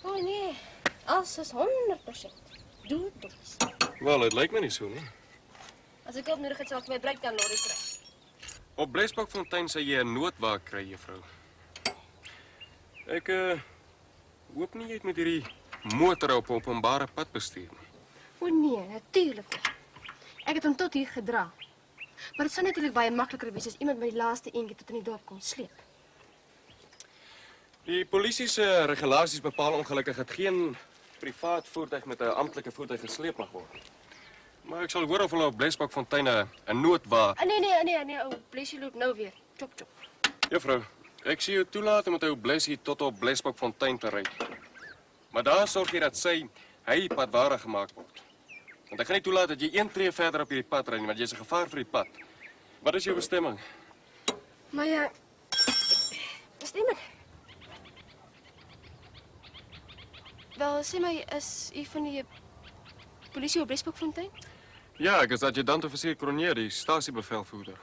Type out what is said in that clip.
O nee, alles is 100% doeldoos. Wel, dit lyk my nie so nie. As ek hulp nodig het, sal ek my breakdown lorry kry. Op Blesbokfontein sê jy 'n noodwa kry, juffrou. Ek hoop nie jy het met hierdie motor op openbare pad bestuur nie. O nee, natuurlik nie. Ek het hom tot hier gedra. Maar dit sou natuurlik baie makliker wees as iemand my die laaste eentjie tot in die dorp kon sleep. Die polisie se regulasies bepaal ongelukkig dat geen privaat voertuig met 'n amptelike voertuig gesleep mag word. Maar ek sal hoor of hulle op Blesbokfontein 'n noodwa. Nee, ou, Blessie loop nou weer. Chop chop. Juffrou, ek sien jou toelaat om met ou Blessie tot op Blesbokfontein te ry. Maar daar sorg jy dat hy padwaardig gemaak word. Want ek gaan nie toelaat dat jy een tree verder op hierdie pad ry nie, want jy's 'n gevaar vir die pad. Wat is jou bestemming? Maar ja, bestemming. Wel, sê my, is u van die polisie op Blesbokfontein? Ja, ek is adjutant-offisier Cronje, die stasiebevelvoerder.